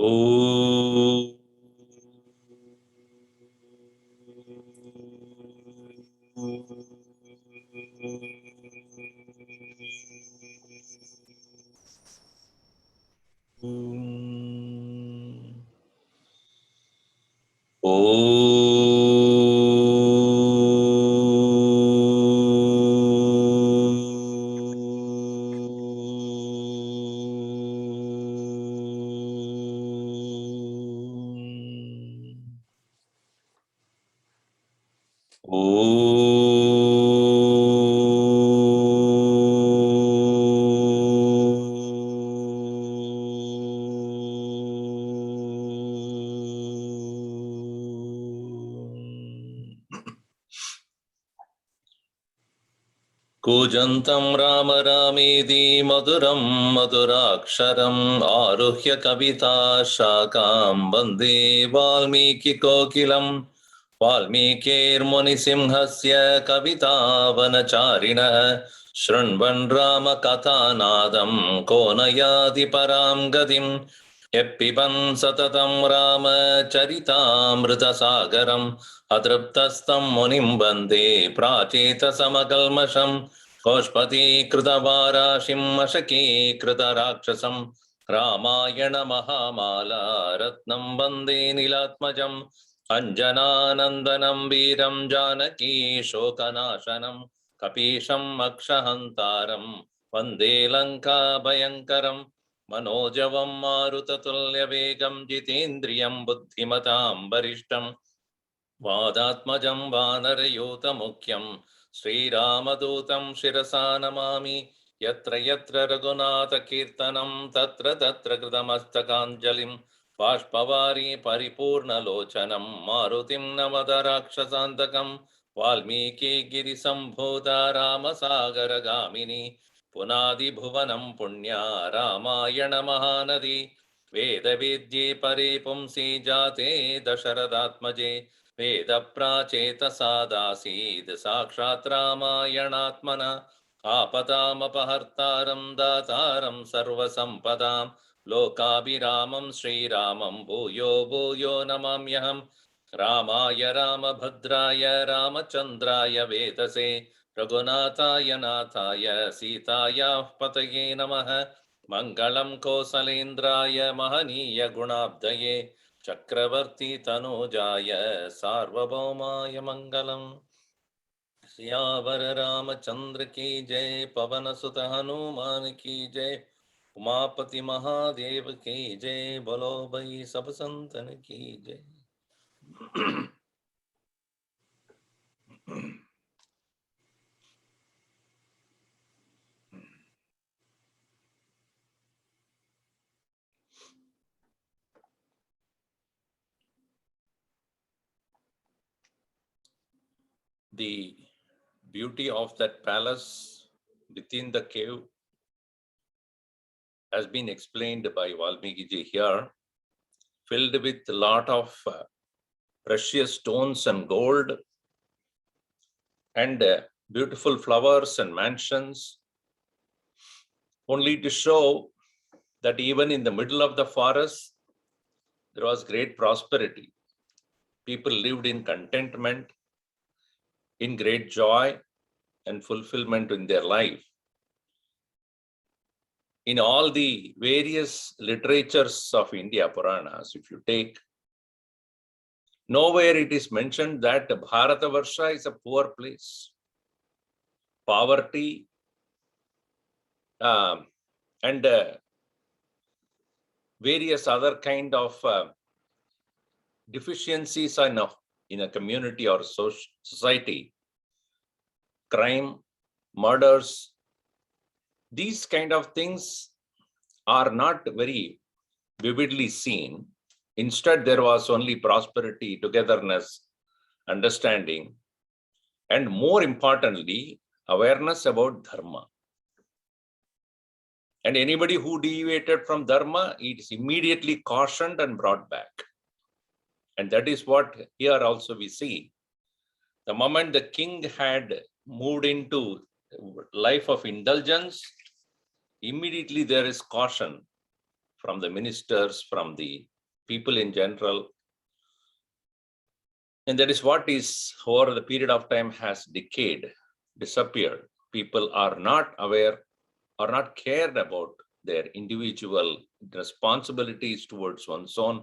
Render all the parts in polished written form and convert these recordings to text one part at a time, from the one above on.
Om. कूजन्तं Ram रामेति मधुरं मधुराक्षरम् आरुह्य कविता शाखां वन्दे वाल्मीकिकोकिलम् वाल्मीकिर्मुनिसिंहस्य कवितावनचारिणः शृण्वन् रामकथानादं को न याति परां गतिम् यः पिबन् सततं रामचरितामृतसागरम् अतृप्तस्तं मुनिं वन्दे प्राचेतसमकल्मषम् गोष्पदीकृतवाराशिं मशकीकृतराक्षसं रामायण महामाला रत्नं वन्दे नीलात्मजम् अञ्जनानन्दनं वीरं जानकी शोकनाशनं कपीशम् अक्षहन्तारं वन्दे लङ्काभयङ्करम् मनोजवं मारुततुल्यवेगं जितेन्द्रियं बुद्धिमतां वरिष्ठं वादात्मजं वानरयूतमुख्यं श्रीरामदूतं शिरसा नमामि यत्र यत्र रघुनाथकीर्तनं तत्र तत्र कृतमस्तकाञ्जलिं बाष्पवारी परिपूर्णलोचनं मारुतिं नमद राक्षसान्तकं वाल्मीकिगिरिसम्भूता रामसागरगामिनी पुनादिभुवनं पुण्या रामायण महानदी वेदवेद्ये परे पुंसि जाते दशरथात्मजे वेदप्राचेतसादासीद् साक्षात् रामायणात्मना आपदामपहर्तारं दातारं सर्वसम्पदां लोकाभिरामं श्रीरामं भूयो भूयो नमाम्यहम् रामाय रामभद्राय रामचन्द्राय वेदसे रघुनाथाय नाथाय सीतायाः पतये नमः मङ्गलं कौसलेन्द्राय महनीय गुणाब्धये चक्रवर्ती तनूजाय सार्वभौमाय मङ्गलम् सियावर रामचंद्र की जय पवन सुत हनुमान की जय उमापति महादेव की जय बोलो भाई सब संतन की जय। The beauty of that palace within the cave has been explained by Valmiki ji here, filled with a lot of precious stones and gold and beautiful flowers and mansions, only to show that even in the middle of the forest, there was great prosperity. People lived in contentment, in great joy and fulfillment in their life. In all the various literatures of India, Puranas, if you take, nowhere it is mentioned that Bharatavarsha is a poor place. Poverty and various other kind of deficiencies in a community or society, crime, murders, these kind of things are not very vividly seen. Instead, there was only prosperity, togetherness, understanding, and more importantly, awareness about dharma. And anybody who deviated from dharma, it is immediately cautioned and brought back. And that is what here also we see. The moment the king had moved into life of indulgence, immediately there is caution from the ministers, from the people in general. And that is what is over the period of time has decayed, disappeared. People are not aware or not cared about their individual responsibilities towards one's own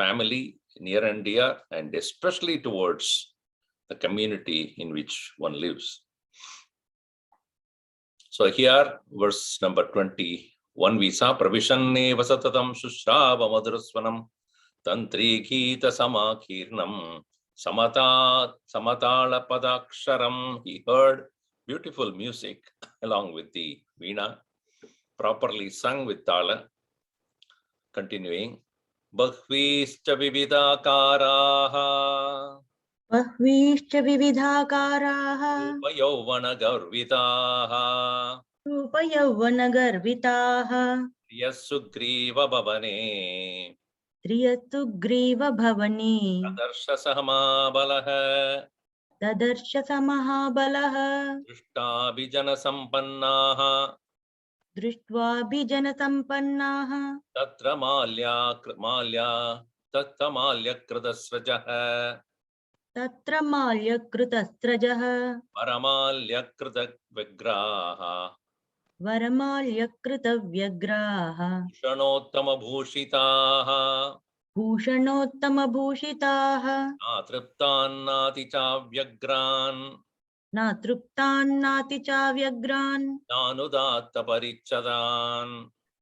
family, near and dear, and especially towards the community in which one lives. So here, verse number 21, we saw pravishanne vasatatam shushrava madhurasvanam tantri gita samakirnam samatala padaksharam. He heard beautiful music along with the veena, properly sung with tala. Continuing, bahvischa vividakaraha Bahvishcha vividhakaraha upayovana garvitaha Rupayavana garvitaha Yasugriva bhavane Triyatugriva bhavani Tadarsha samabalaha Tadarsha samahabalaha Drishtabhijana sampannaha Drishtva sampannaha Tatra malya kridasrajaha Tatra malya krutastrajaha Paramalya vigraha Varamalya vyagraha Shanottama bhushitaha Bhushanottama bhushitaha Atriptannati cha vyagran Natruptan nati cha vyagran Nanudatta parichadan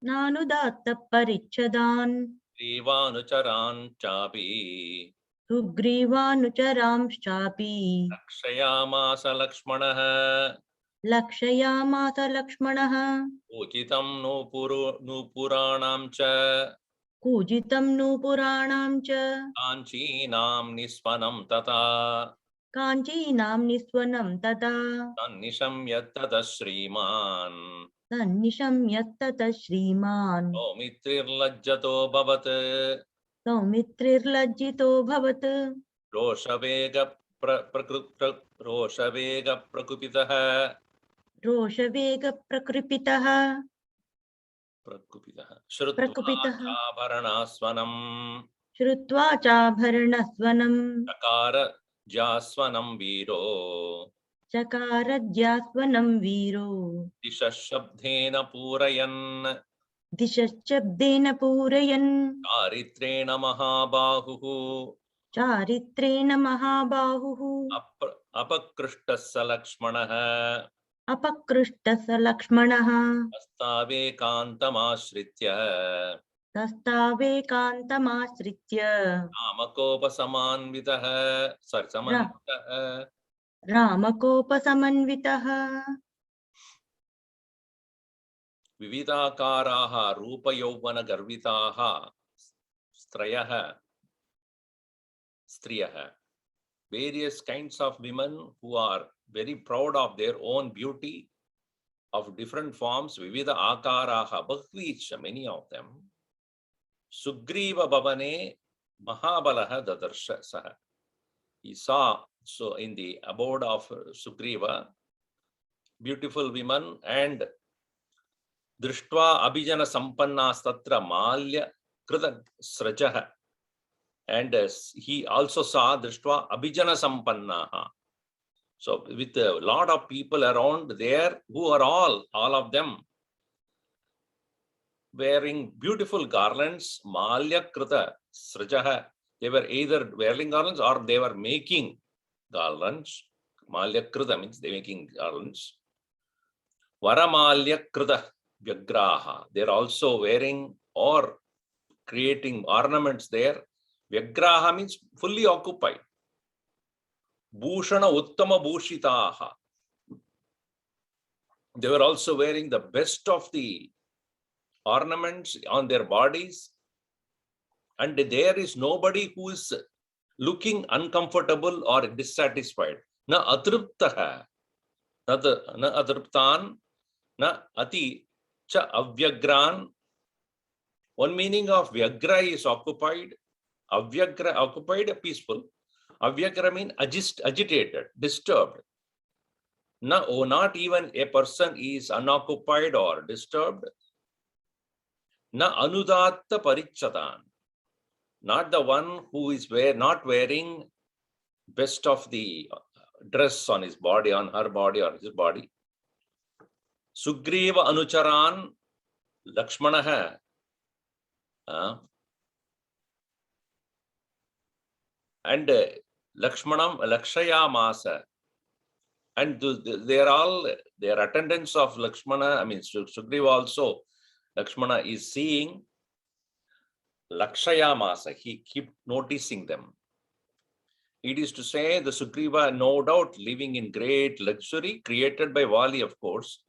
Nanudatta parichadan Grivanucharan chapi Sugrivanucharamschapi Rakshayamasa Lakshmanaha Lakshayamasa Lakshmanaha Uchitam nupuranam cha Kujitam nu Puranam cha Kanchinam nisvanam tata Kanchinam niswanam tata Tannisham yattata Sriman Tannisham yattata Shriman Saumitrirlajjato bhavat Saumitrirlajjito bhavat Roshavega prakupitaha Roshavega prakripitaha Shrutva chabharanasvanam Shrutva chabharanasvanam Chakara jasvanam viro Chakaradhyasvanam viro Dishashabdhena purayan Dishashabdena purayan Charitrena mahabahuhu Charitrena mahabahuhu Apakrishtassa Lakshmanaha Apakrishtasa Lakshmanaha Astave kantamashritya Tastave kantamasritya Namakopa samanvitaha Sarsamanvitaha Ramakopa samanvitaha Vividakaraha Rupa Yovana Garvitaha Strayaha various kinds of women who are very proud of their own beauty of different forms, Vivida Akaraha, Bhakvicha, many of them. Sugriva Bhavane Mahabalaha Dadarsha Saha. He saw, so in the abode of Sugriva, beautiful women, and Drishtva Abhijana Sampannas Tatra Malya Krita Srajaha. And he also saw Drishtva Abhijana Sampannaha. So with a lot of people around there who are all of them wearing beautiful garlands, Malya Krita Srajaha. They were either wearing garlands or they were making garlands. Malya Krita means they making garlands. Varamalya Krita Vyagraha. They're also wearing or creating ornaments there. Vyagraha means fully occupied. Bhushana Uttama Bhushitaha. They were also wearing the best of the ornaments on their bodies. And there is nobody who is looking uncomfortable or dissatisfied. Na atriptaha. Na atriptan. Na ati cha avyagran. One meaning of Vyagra is occupied. Avyagra, occupied, peaceful. Avyagra means agitated, disturbed. Not even a person is unoccupied or disturbed. Na anudatta parichadan. not the one who is not wearing best of the dress on his body, on her body or his body. Sugriva Anucharan Lakshmanaha and Lakshmanam Lakshayamasa. And they are all, their attendants of Lakshmana, I mean Sugriva also, Lakshmana is seeing Lakshayamasa, he keep noticing them. It is to say the Sugriva, no doubt, living in great luxury, created by Vali, of course.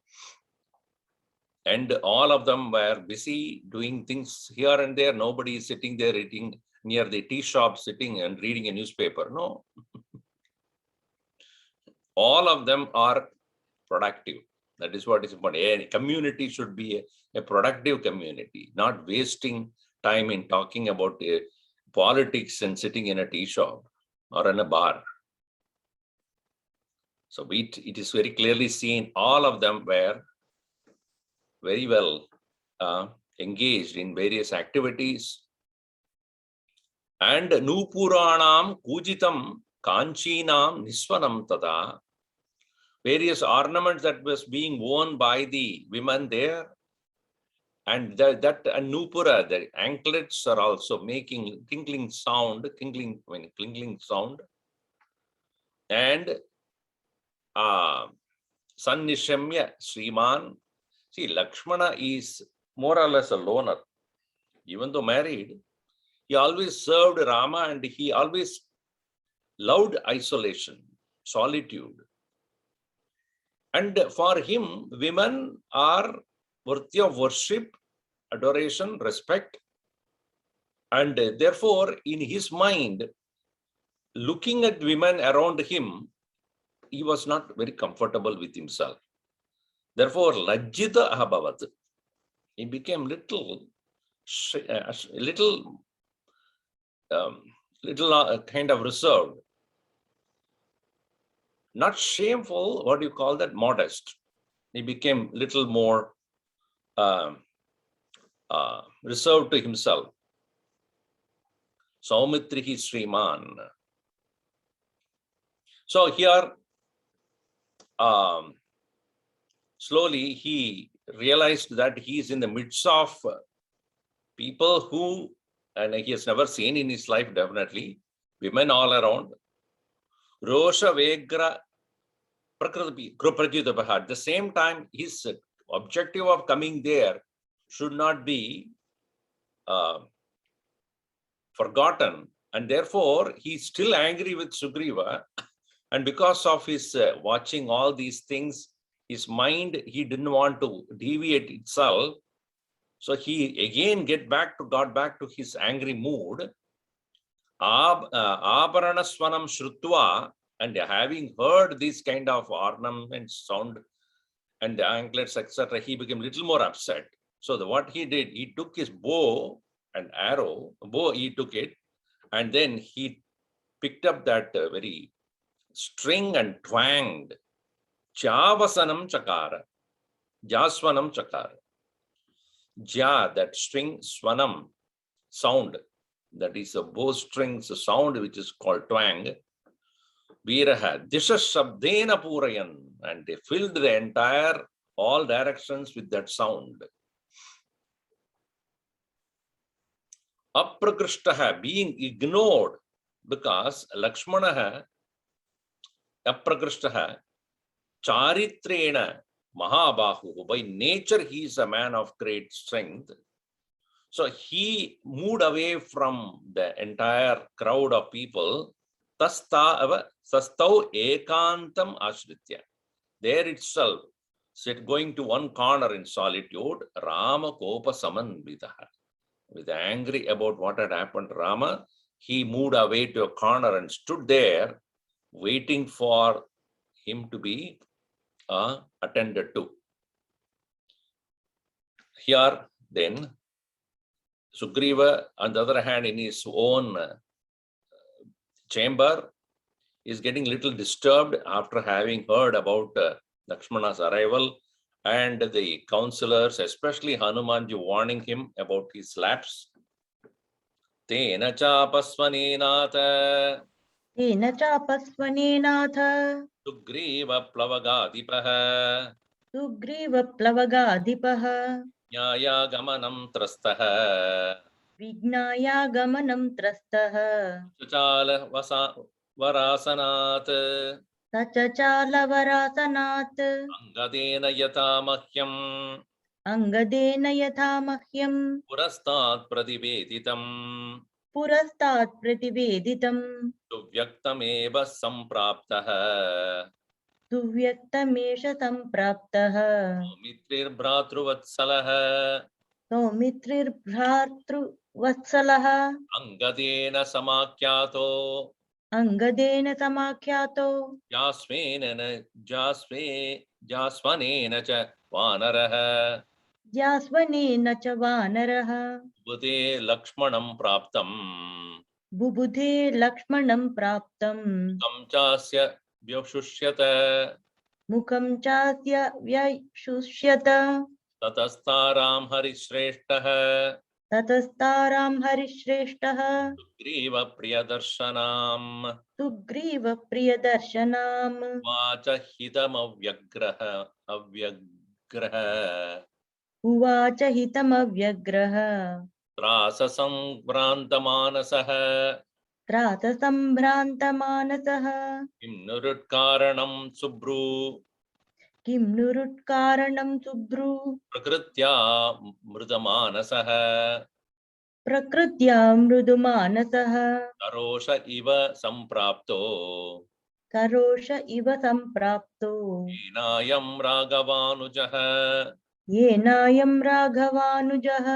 And all of them were busy doing things here and there. Nobody is sitting there eating near the tea shop, sitting and reading a newspaper. No. All of them are productive. That is what is important. A community should be a productive community, not wasting time in talking about politics and sitting in a tea shop or in a bar. So it is very clearly seen all of them were very well engaged in various activities. And Nupuranam Kujitam Kanchinam Niswanam Tada, various ornaments that was being worn by the women there. And that Nupura, the anklets are also making tinkling sound, clinking sound. And Sannishamya Sriman. See, Lakshmana is more or less a loner. Even though married, he always served Rama and he always loved isolation, solitude. And for him, women are worthy of worship, adoration, respect. And therefore, in his mind, looking at women around him, he was not very comfortable with himself. Therefore, Lajjita Abhavat, he became little kind of reserved. Not shameful, what do you call that? Modest. He became little more reserved to himself. Saumitrihi Sriman. So here, slowly he realized that he is in the midst of people who, and he has never seen in his life, definitely, women all around. Rosha Vegra Prakriti. At the same time, his objective of coming there should not be forgotten. And therefore, he's still angry with Sugriva. And because of his watching all these things, his mind, he didn't want to deviate itself. So he again got back to his angry mood. Abharanaswanam Shrutva, and having heard this kind of ornaments, sound, and the anklets, etc., he became a little more upset. So what he did, he took his bow and arrow, he took it, and then he picked up that very string and twanged. Javasanam Chakara, Jaswanam Chakara. Ja, that string, Swanam, sound, that is a bowstring's sound which is called twang. Viraha, Disha Shabdena Purayan, and they filled the entire, all directions with that sound. Aprakrishtaha, being ignored, because Lakshmanaha, Aprakrishtaha, Charitrena Mahabahu, by nature he is a man of great strength. So he moved away from the entire crowd of people. Tastau ekantam ashritya. There itself, going to one corner in solitude, Rama kopa samanvitaha. With angry about what had happened to Rama, he moved away to a corner and stood there, waiting for him to be attended to. Here, then, Sugriva, on the other hand, in his own chamber, is getting a little disturbed after having heard about Lakshmana's arrival and the counselors, especially Hanumanji, warning him about his lapse. Tena chapasvanenath तेन चापस्वनेनाथ Sugriva Plavagadipaha सुग्रीवप्लवगाधिपः Nyaya Gamanam Trastaha विज्ञायागमनं त्रस्तः Chachala Varasanat स चचालवरासनात् Angadena Yatamahyam अङ्गदेन यथा मह्यं Purastat Pradiveditam पुरस्तात् प्रतिवेदितं Suvyaktameva Sampraptaha सुव्यक्तमेष सम्प्राप्तः Mitrir Bhratruvatsalah सौमित्रिर्भ्रातृवत्सलः Angadena Samakyato अङ्गदेन समाख्यातो Jasvanena cha Vanaraha ज्यास्वनेन च वानरः Bhute Lakshmanam Praptam बुबुधे लक्ष्मणं प्राप्तं Kamchasya Vyashushyata मुखं चास्य व्यशुष्यत Tatastaram Harishreshtaha ततस्तारां हरिश्रेष्ठः Sugriva Priyadarshanam सुग्रीवप्रियदर्शनाम् Vacha Hitam Avyagraha उवाच हितमव्यग्रह Trasa Samvrantamanasaha त्राससम्भ्रान्तमानसः Kim Nurutkaranam Subru किं नुरुट्कारणं सुभ्रू Prakritya Mృదమానసః प्रकृत्या मृदुमानसः Karosha iva samprapto करोष इव सम्प्राप्तो Enayam Ragavanujah येनायं राघवानुजः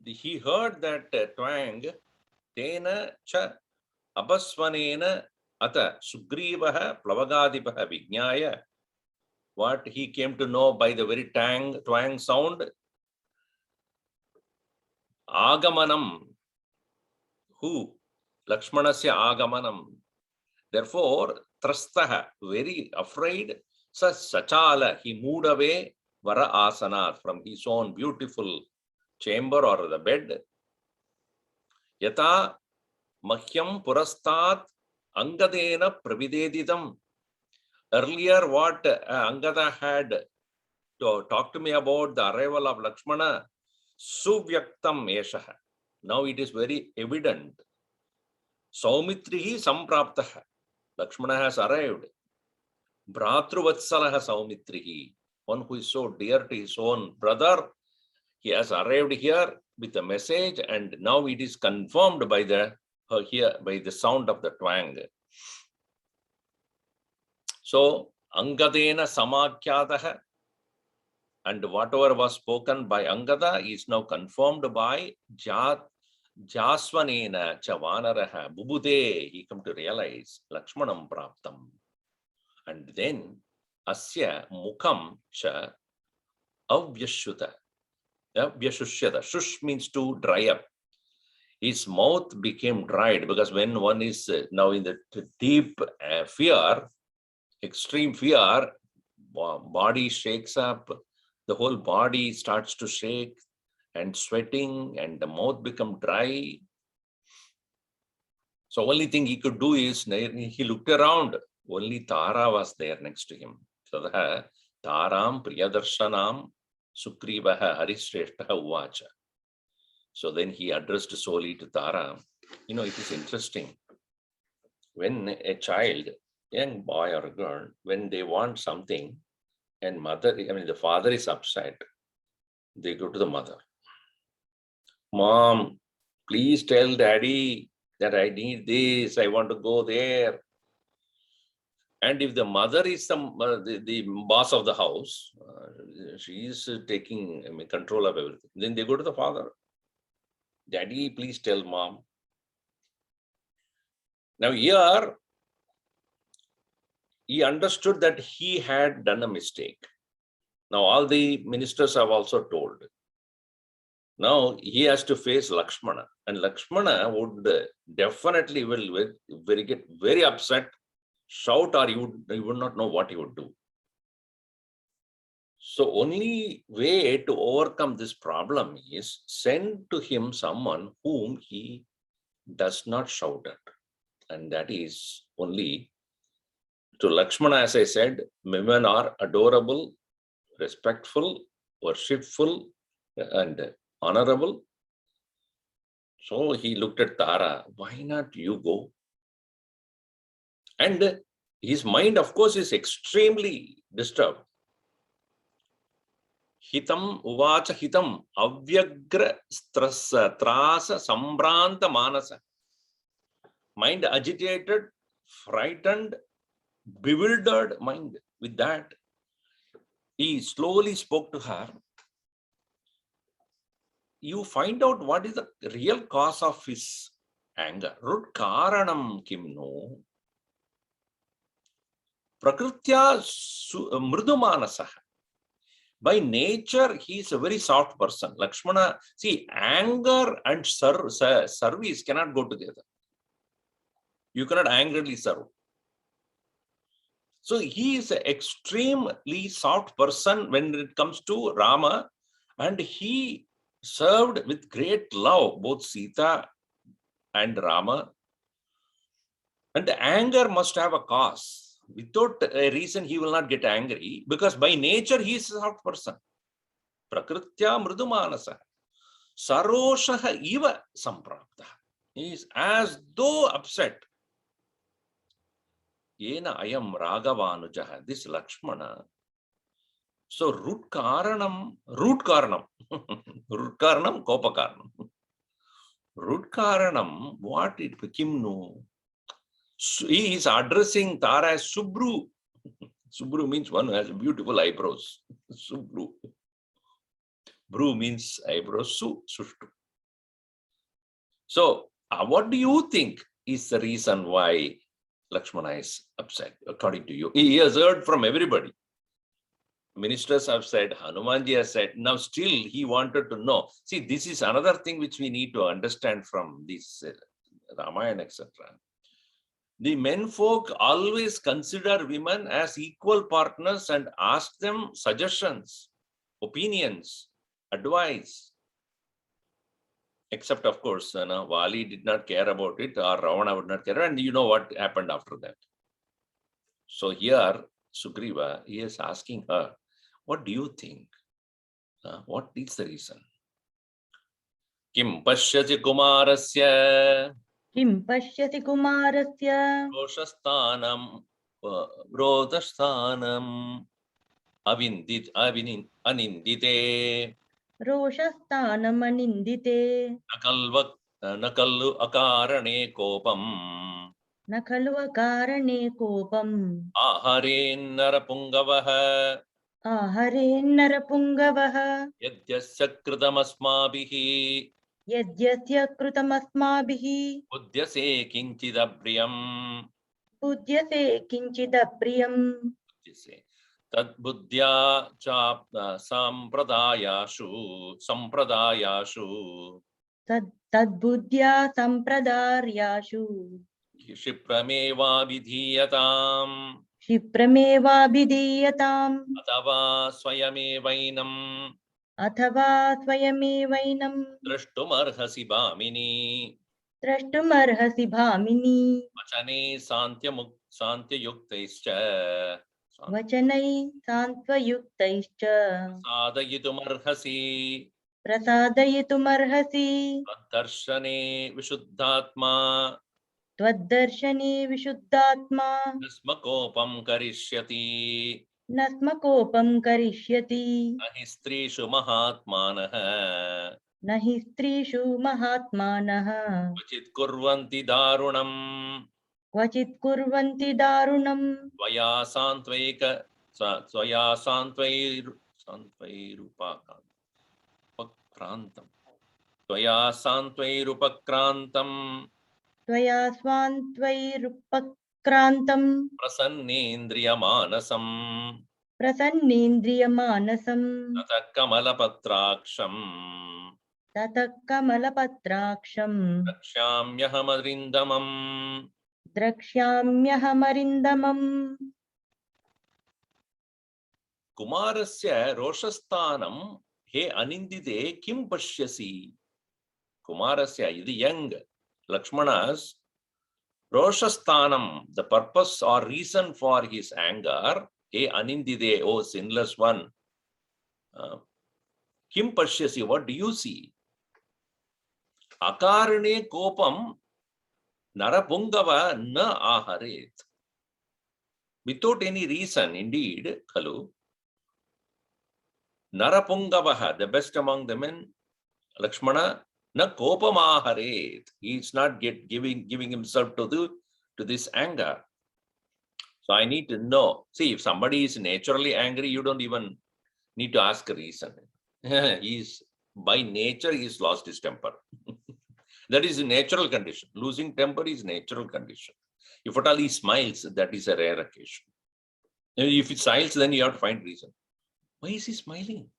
He heard that twang Tena cha Abasvanena Ata Sugrivaha Plavagadipaha Vijnaya. What he came to know by the very twang sound. Agamanam. Who? Lakshmanasya Agamanam. Therefore, Trastaha, very afraid, Sachala, he moved away Vara Asanat from his own beautiful chamber or the bed. Yata Mahyam Purastat Angadena Pravideditam. Earlier, what Angada had talked to me about the arrival of Lakshmana, Suvyaktam Eshaha. Now it is very evident. Saumitrihi Sampraptaha. Lakshmana has arrived. Bhratruvatsalaha Saumitrihi. One who is so dear to his own brother. He has arrived here with a message, and now it is confirmed by the sound of the twang. So, Angadena Samakyataha, and whatever was spoken by Angada is now confirmed by Jasvanena Chavanaraha Bubude. He come to realize Lakshmanam Praptam. And then Asya Mukham Cha Avyashuta. Shush means to dry up. His mouth became dried because when one is now in the deep fear, extreme fear, body shakes up, the whole body starts to shake and sweating and the mouth become dry. So only thing he could do is he looked around. Only Tara was there next to him. So the Taram Priyadarshanam Sugrivaha Harishreshtaha Uvacha. So then he addressed solely to Tara. You know, it is interesting. When a child, young boy or a girl, when they want something and the father is upset, they go to the mother. Mom, please tell daddy that I need this, I want to go there. And if the mother is the boss of the house, she is taking control of everything, then they go to the father. Daddy, please tell mom. Now here, he understood that he had done a mistake. Now all the ministers have also told. Now he has to face Lakshmana, and Lakshmana would definitely get very upset, shout, or he would not know what he would do. So only way to overcome this problem is send to him someone whom he does not shout at. And that is only to Lakshmana, as I said, women are adorable, respectful, worshipful, and honorable. So he looked at Tara, why not you go? And his mind, of course, is extremely disturbed. Hitam uvacha hitam avyagra strasa trasa sambranta manasa. Mind agitated, frightened, bewildered mind. With that, he slowly spoke to her. You find out what is the real cause of his anger. Rut karanam kimno. Prakritya mrudumanasah. By nature, he is a very soft person. Lakshmana, see, anger and service cannot go together. You cannot angrily serve. So he is an extremely soft person when it comes to Rama, and he served with great love both Sita and Rama. And the anger must have a cause. Without a reason, he will not get angry, because by nature he is a soft person. Prakritya mrudumanasa. Saroshaha iva samprapta. He is as though upset. Yena ayam Raghavanujaha, this Lakshmana. So root karanam, kopa karanam. Root karanam, what it became no. He is addressing Tara as Subru. Subru means one who has beautiful eyebrows. Subru. Bru means eyebrows. Sushtu. So, what do you think is the reason why Lakshmana is upset, according to you? He has heard from everybody. Ministers have said, Hanumanji has said, now still he wanted to know. See, this is another thing which we need to understand from this Ramayana, etc. The menfolk always consider women as equal partners and ask them suggestions, opinions, advice. Except, of course, Vali did not care about it, or Ravana would not care, and you know what happened after that. So here, Sugriva, he is asking her, what do you think? What is the reason? Kim pashyati kumarasya Kim pashyati kumarasya roshasthanam rodasthanam anindite roshasthanam nakallu akarane kopam na khalu akarane kopam ahare narapungavah ahare narapungavah yadyasya kritamasmabhihi yadyasya krutamasmabhihi buddhyase kinchidabriyam budyase kinchidapriyam tad buddhya cha sampradayashu tad buddhya sampradaryashu Shiprameva vidhiyatam क्षिप्रमेवा विधीयताम् atava स्वयमेवैनं drashtumarhasi bhamini द्रष्टुमर्हसि Bhamini vachane santyayuktaischa वचनैः सान्त्वयुक्तैश्च sadayitumarhasi प्रसादयितुमर्हसि darshane vishuddhatma त्वद्दर्शने विशुद्धात्मा nasmakopam karishyati न स्म कोपं करिष्यति ahi strishu mahatmanah न हि स्त्रीषु महात्मानः vachit kurvanti darunam क्वचित् कुर्वन्ति दारुणम् Tvaya santvairupakkrantam त्वया स्वान्त्वैरुपक्रान्तम् prasannendriyamanasam प्रसन्नेन्द्रियमानसम् tata kamalapatraksham ततः कमलपत्राक्षम् rakshamyahamarindamam. द्रक्ष्याम्यहमरिन्दमम्. Kumarasya Roshasthanam he anindide kim pashyasi. Kumarasya, the young Lakshmana's Roshasthanam, the purpose or reason for his anger, he anindide, oh sinless one. Kim pashyasi, what do you see? Akarane kopam narapungava na aharet. Without any reason, indeed, Kalu, Narapungavaha, the best among the men, Lakshmana, na kopamaharet. He is not giving himself to this anger. So I need to know. See, if somebody is naturally angry, you don't even need to ask a reason. By nature, he's lost his temper. That is a natural condition. Losing temper is natural condition. If at all he smiles, that is a rare occasion. If he smiles, then you have to find reason. Why is he smiling?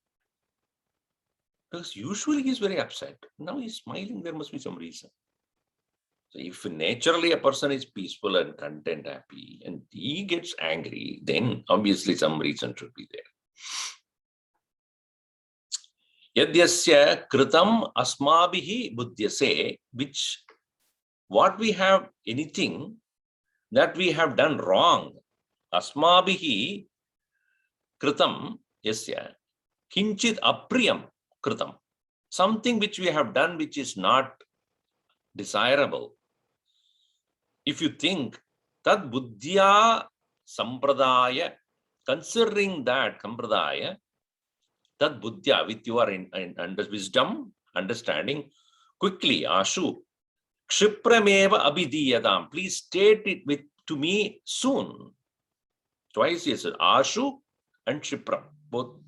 Because usually he is very upset. Now he's smiling, there must be some reason. So if naturally a person is peaceful and content, happy, and he gets angry, then obviously some reason should be there. Yadyasya kritam asmabihi buddhyase, which what we have, anything that we have done wrong, asmabihi kritam yasya kinchit apriyam kritam, something which we have done which is not desirable. If you think tad buddhya sampradaya, considering that sampradaya, tad buddhya, with your wisdom, understanding, quickly, ashu, kshiprameva abhidiyadam, please state it to me soon. Twice he said ashu and kshipram, both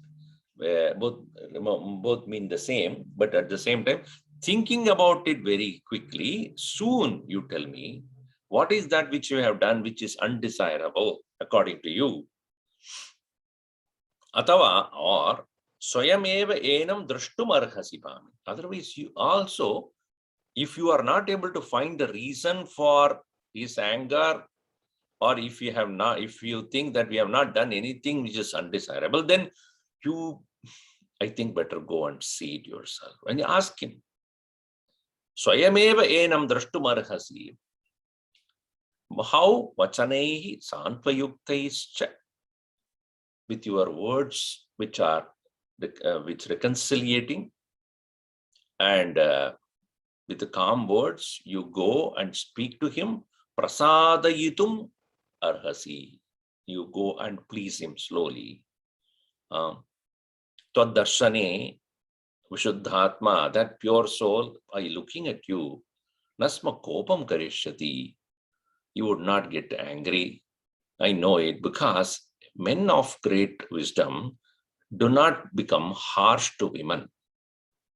mean the same, but at the same time, thinking about it very quickly, soon you tell me, what is that which you have done which is undesirable according to you? Atava, or swayameva enam drashtum arhasi pami. Otherwise, you also, if you are not able to find the reason for his anger, or if you think that we have not done anything which is undesirable, then you, I think, better go and see it yourself. And you ask him, Swayameva enam drashtum arhasi. How vachanaihi santvayuktaischa, with your words which are which reconciliating, and with the calm words, you go and speak to him. Prasadayitum arhasi. You go and please him slowly. Twaddarshane Vishuddhatma, that pure soul, by looking at you, Nasma kopam karishyati, you would not get angry. I know it, because men of great wisdom do not become harsh to women.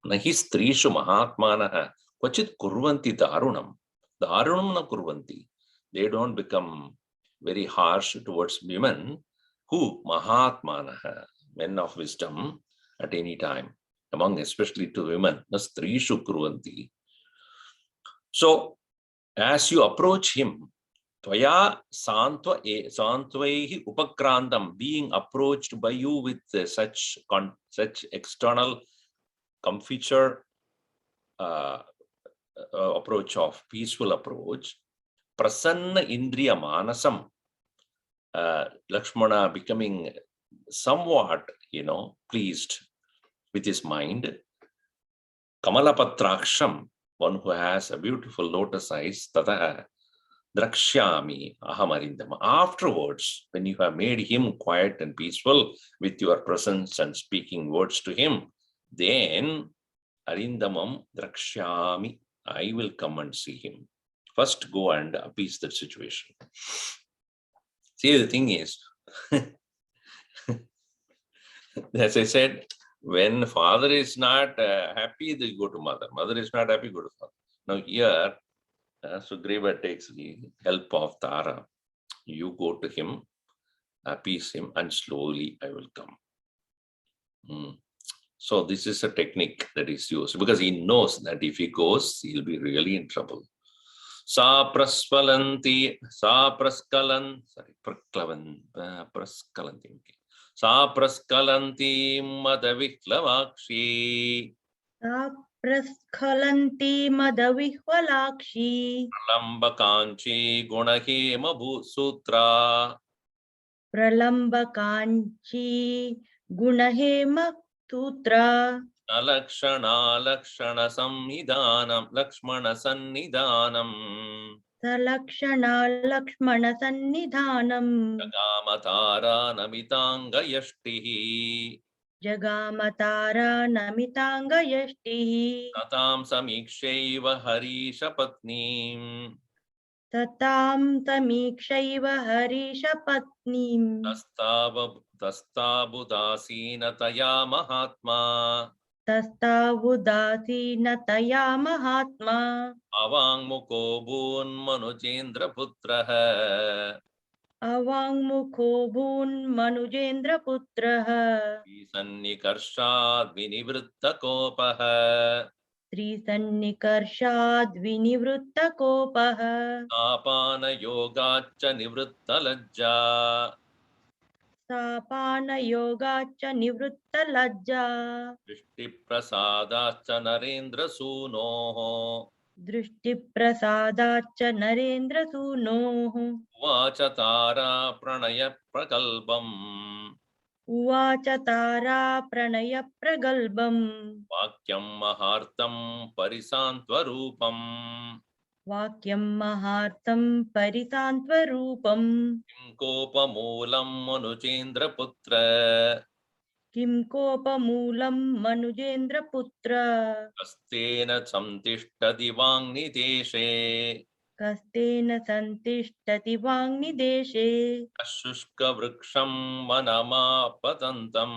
Nahi strishu mahatmanaha kvachit kurvanti darunam. Darunam na kurvanti. They don't become very harsh towards women. Who? Mahatmanaha, men of wisdom, at any time, among especially to women. Na strishu kurvanti. So, as you approach him, Tvaya santvaihi upakrandam, being approached by you with such external comforture approach of peaceful approach, prasanna indriya manasam, Lakshmana becoming somewhat, pleased with his mind, kamalapatraksham, one who has a beautiful lotus eyes, tataha Drakshyami aham arindama. Afterwards, when you have made him quiet and peaceful with your presence and speaking words to him, then arindamam drakshyami, I will come and see him. First go and appease that situation. See, the thing is, as I said, when father is not happy, they go to mother. Mother is not happy, go to father. Now here, Sugriva takes the help of Tara. You go to him, appease him, and slowly I will come. So this is a technique that is used, because he knows that if he goes, he'll be really in trouble. Sa prasvalanti, sa praskalan, praskalanti. Sa praskalanti madaviklavaakshi सा प्रस्खलन्ती मदविह्वलाक्षी lambakanchi gunahema sutra प्रलम्बकाञ्ची गुणहेम सूत्रा alakshana lakshana samnidanam lakshmana sannidanam सलक्षणा लक्ष्मणसन्निधानम् Jagamatara namitanga yashtihi जगामतारा नमिताङ्गयष्टिः Tatam samikshaiva harisha patnim ततां समीक्षैव हरीशपत्नीम् Dastabudasinataya mahatma तस्तावुदासीनतया महात्मा Avangmuko bhun manujendra putraha अवाङ्मुखो भून्मनुजेन्द्रपुत्रः Sannikarshat vinivritta kopaha स्त्रीसन्निकर्षाद्विनिवृत्तकोपः Apana yogacha nivritta lajja सापानयोगाच्च निवृत्तलज्जा Drishti prasadacha narendra sunoho दृष्टिप्रसादाच्च नरेन्द्रसूनोः Vacha tara pranaya prakalpam उवाच तारा प्रणयप्रगल्भम् Vakyam mahartam parisantvarupam वाक्यं महार्तं परिसान्त्वरूपम् Kim kopamulam manujendra putra किं कोपमूलं मनुजेन्द्रपुत्र Astena samtishtadi vangniteshe कस्तेन सन्तिष्ठति वाङ्निदेशे Ashushka vriksham manamapatantam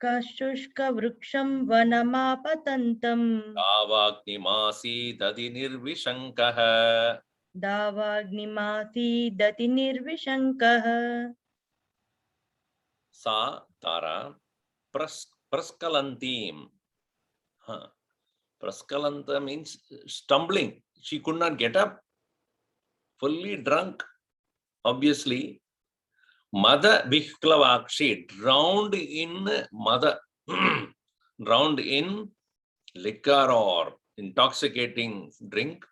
कशुष्कवृक्षं वनमापतन्तम् Avaknimasi dadi nirvishankah दावाग्निमासीदति निर्विशङ्कः Sa tara praskalantim. Praskalanta means stumbling. She could not get up. Fully drunk. Obviously. Mada Viklavakshi, drowned in mada, drowned in liquor or intoxicating drink.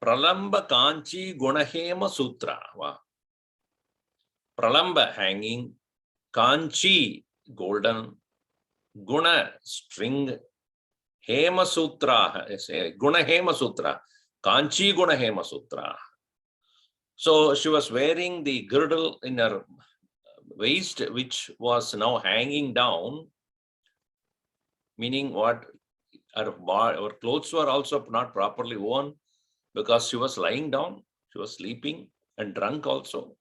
Pralamba Kanchi Gunahema Sutra. Wow. Pralamba hanging, Kanchi golden, Guna string, Hema Sutra, Guna Hema Sutra, Kanchi Guna Hema Sutra. So she was wearing the girdle in her waist, which was now hanging down, meaning what her clothes were also not properly worn because she was lying down, she was sleeping and drunk also.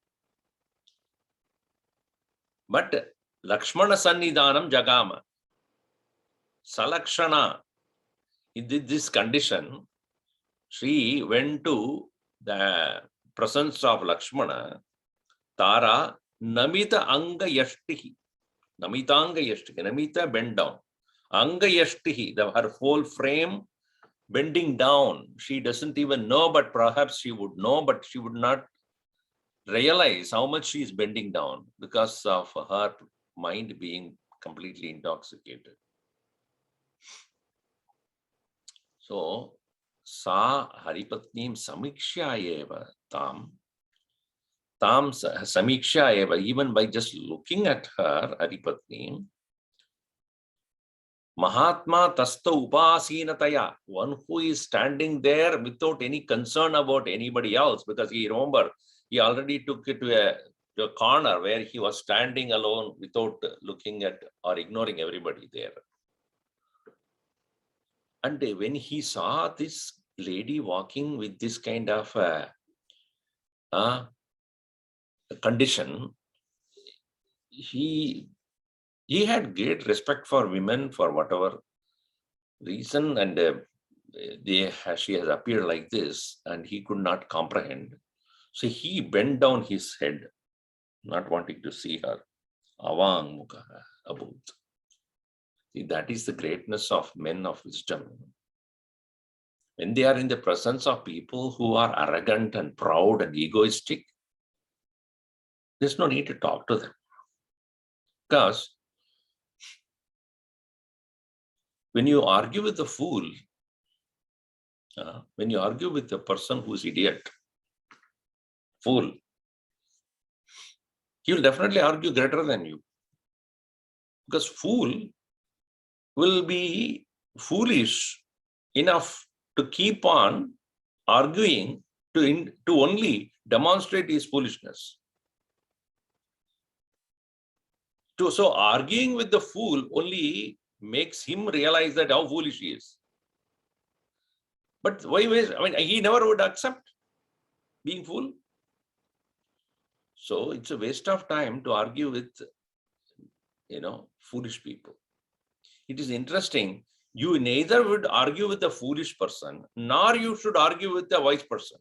But Lakshmana Sannidhanam Jagama, Salakshana, in this condition, she went to the presence of Lakshmana, Tara, Namita Anga Yashtihi. Namitanga Yashtihi. Namita bent down. Anga Yashtihi, her whole frame bending down. She doesn't even know, but perhaps she would know, but she would not realize how much she is bending down because of her mind being completely intoxicated. So, Sa Haripatnim Samiksha eva tam Samiksha eva, even by just looking at her, Haripatnim, Mahatma Tasta Upasinataya, one who is standing there without any concern about anybody else, because he already took it to a corner where he was standing alone without looking at or ignoring everybody there. And when he saw this lady walking with this kind of condition, he had great respect for women for whatever reason, and she has appeared like this, and he could not comprehend. So he bent down his head, not wanting to see her. Avang mukha abut. See, that is the greatness of men of wisdom. When they are in the presence of people who are arrogant and proud and egoistic, There's no need to talk to them. Because when you argue with the fool, when you argue with the person who's idiot, fool, he will definitely argue greater than you. Because fool will be foolish enough to keep on arguing to only demonstrate his foolishness. So arguing with the fool only makes him realize that how foolish he is. But why waste? I mean, he never would accept being fool. So it's a waste of time to argue with, foolish people. It is interesting. You neither would argue with a foolish person, nor you should argue with a wise person.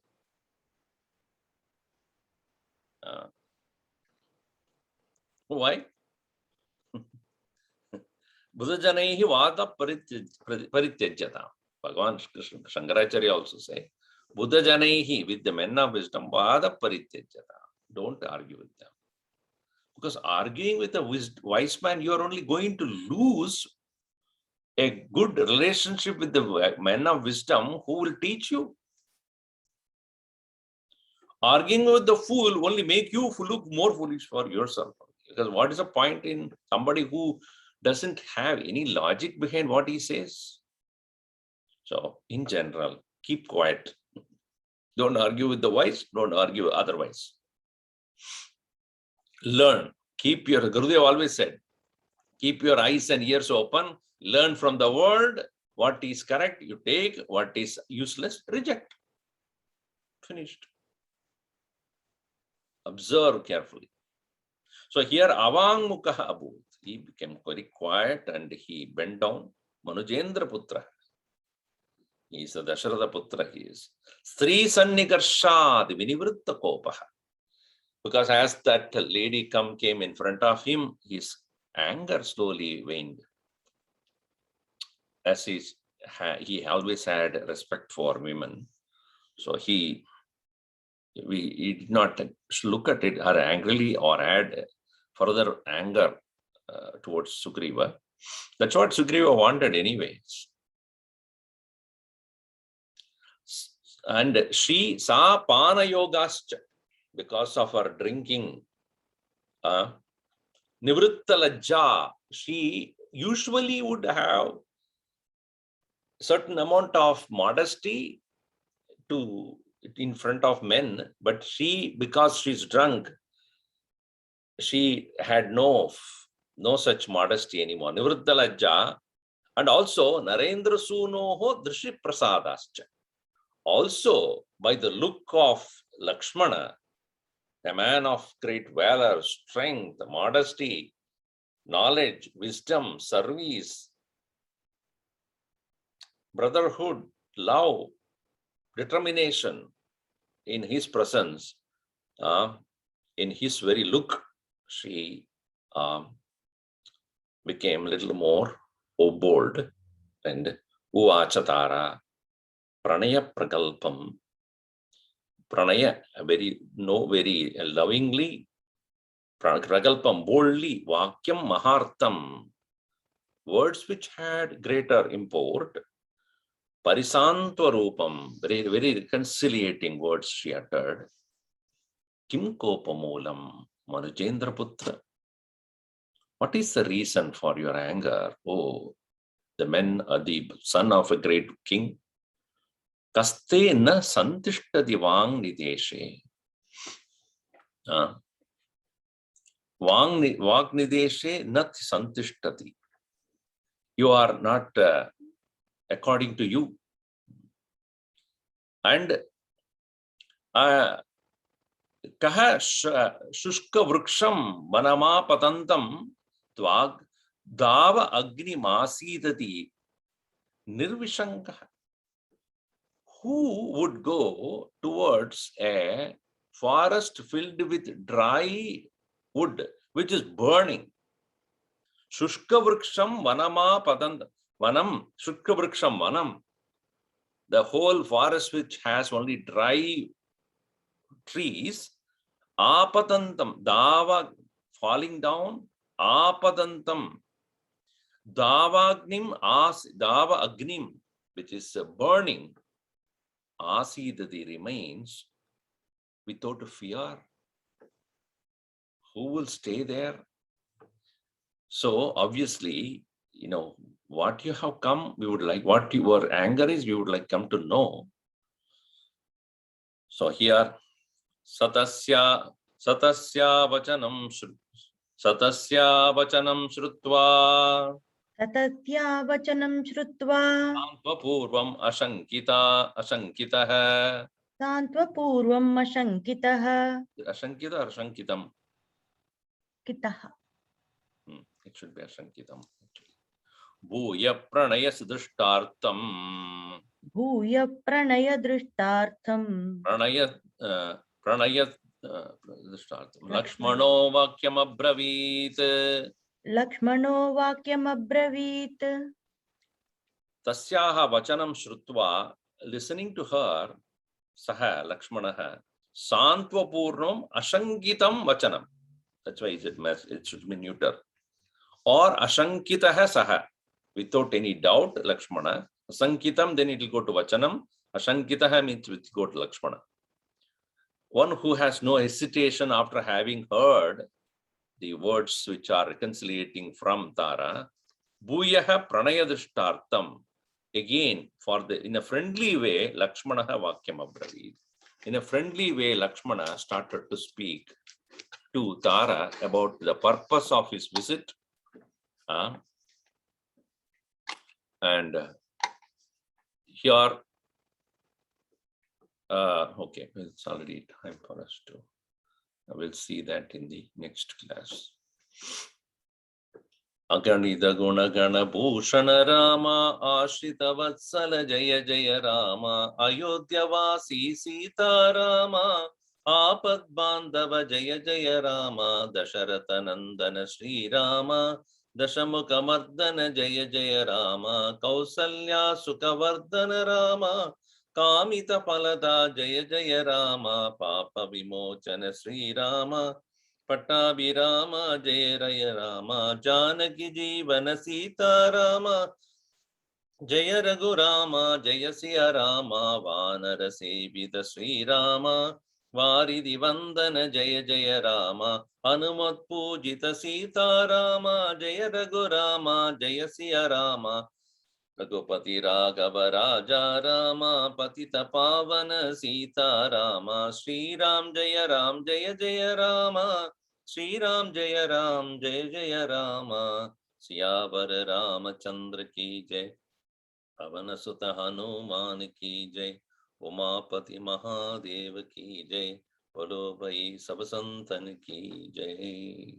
Why? Buddhajanaihi vada parityajyata. Bhagavan Krishna, Shankaracharya also say, Buddhajanaihi, with the men of wisdom, vada parityajyata. Don't argue with them. Because arguing with a wise man, you are only going to lose a good relationship with the men of wisdom who will teach you. Arguing with the fool only make you look more foolish for yourself. Because what is the point in somebody who doesn't have any logic behind what he says? So, in general, keep quiet. Don't argue with the wise, don't argue otherwise. Learn. Keep your, Gurudev always said, keep your eyes and ears open. Learn from the world. What is correct, you take. What is useless, reject. Finished. Observe carefully. So here, Avangmukaha Abhut. He became very quiet and he bent down. Manujendra Putra. He is a Dasharatha Putra. He is. Stri Sannikarshad Vinivritta Kopaha. Because as that lady came in front of him, his anger slowly waned. As he always had respect for women. So he did not look at it her angrily or add further anger towards Sugriva. That's what Sugriva wanted anyways. And she sa pana yogascha, because of her drinking, Nivritta Lajja, she usually would have certain amount of modesty in front of men, but she, because she's drunk, she had no such modesty anymore. Nivritta Lajja, and also Narendra Sunoho Drishi Prasadascha. Also, by the look of Lakshmana, a man of great valor, strength, modesty, knowledge, wisdom, service, brotherhood, love, determination, in his presence, in his very look, she became a little more bold. And Uvachatara, Pranaya Prakalpam, Pranaya, very lovingly, Prakalpam, boldly, Vakyam Mahartam, words which had greater import, Parisantva Rupam, very reconciliating words she uttered. Kim Kopamulam, Manujendra Putra. What is the reason for your anger? Oh, the son of a great king. Kaste na santishtati vang nideshe. Vang nideshe nat santishtati. You are not according to you. And kaha shushka vruksham vanama patantam tvag dava agni masidati nirvishanka. Who would go towards a forest filled with dry wood, which is burning? Shushka vruksham vanama patantam. Vanam, Shushka vruksham vanam. The whole forest which has only dry trees, Apatantam, dava, falling down. Apadantam, davagnim, dava agnim, which is burning. Asidati remains without fear. Who will stay there? So obviously, what you have come, we would like, what your anger is, we would like come to know. So here, satasya vachanam shrutva ततस्या वचनं श्रुत्वा purvam ashankitah. सान्त्वपूर्वम् अशङ्कितः Ashankita or ashankitam? कितः It should be ashankitam. Bhuya pranaya sudhishtartam. भूय प्रणयदृष्टार्थम् Pranaya sudhishtartam. Lakshmano vakyam abravit. लक्ष्मणो वाक्यमब्रवीत् Tasyaha vachanam shrutva, listening to her, saha Lakshmanaha, santvapurnam ashankitam vachanam. That's why it should be neuter. Or ashankitaha saha, without any doubt, Lakshmana. Asankitam, then it will go to vachanam. Ashankitaha means it will go to Lakshmana. One who has no hesitation after having heard the words which are reconciliating from Tara, Bhuyaha pranayadrishtartam. Again, in a friendly way, Lakshmana vakyam abravit. In a friendly way, Lakshmana started to speak to Tara about the purpose of his visit. And here, okay, it's already time for us to. I will see that in the next class. Aganida guna gana bhushana Rama Ashrita Vatsala Jaya Jaya Rama Ayodhya Vasi Sita Rama Apad Bandhava Jaya Jaya Rama Dasharatha Nandana Sri Rama Dashamukha Mardana Jaya Jaya Rama Kausalya Sukhavardhana Rama Kamita Palada Jaya Jaya Rama Papa Vimochana Sri Rama Pattabhirama Jaya Jaya Rama Janaki Jeevana Sita Rama Jaya Raghurama Jaya Siya Rama Vanara Sevita Sri Rama Varidhi Vandana Jaya Jaya Rama Hanumat Pujita Sita Rama Jaya Raghurama Jaya Siya Rama Raghupati Raghava Raja Rama Patita Pavana Sita Rama Sri Ram Jaya Jaya Rama Sri Ram Jaya Jaya Rama Siyavar Ramachandra ki jai Pavana Sutta Hanuman ki jai Umapati Mahadev ki jai Bolo Bhai Sab Santan ki jai.